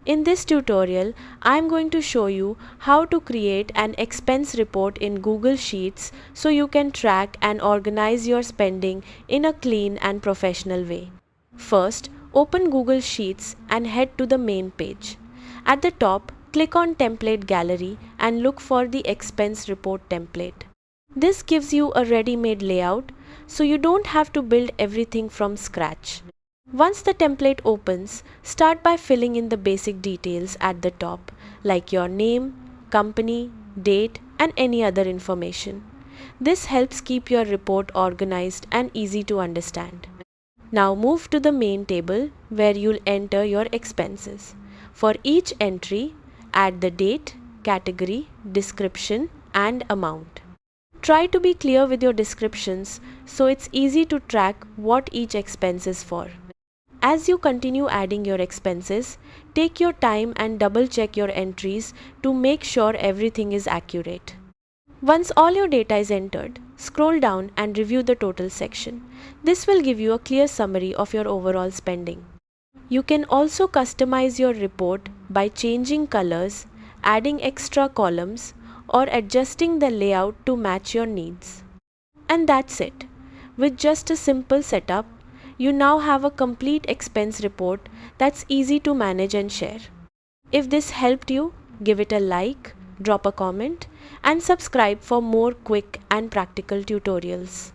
In this tutorial, I am going to show you how to create an expense report in Google Sheets so you can track and organize your spending in a clean and professional way. First, open Google Sheets and head to the main page. At the top, click on Template Gallery and look for the expense report template. This gives you a ready-made layout, so you don't have to build everything from scratch. Once the template opens, start by filling in the basic details at the top, like your name, company, date, and any other information. This helps keep your report organized and easy to understand. Now move to the main table where you'll enter your expenses. For each entry, add the date, category, description, and amount. Try to be clear with your descriptions so it's easy to track what each expense is for. As you continue adding your expenses, take your time and double check your entries to make sure everything is accurate. Once all your data is entered, scroll down and review the total section. This will give you a clear summary of your overall spending. You can also customize your report by changing colors, adding extra columns, or adjusting the layout to match your needs. And that's it. With just a simple setup, you now have a complete expense report that's easy to manage and share. If this helped you, give it a like, drop a comment, and subscribe for more quick and practical tutorials.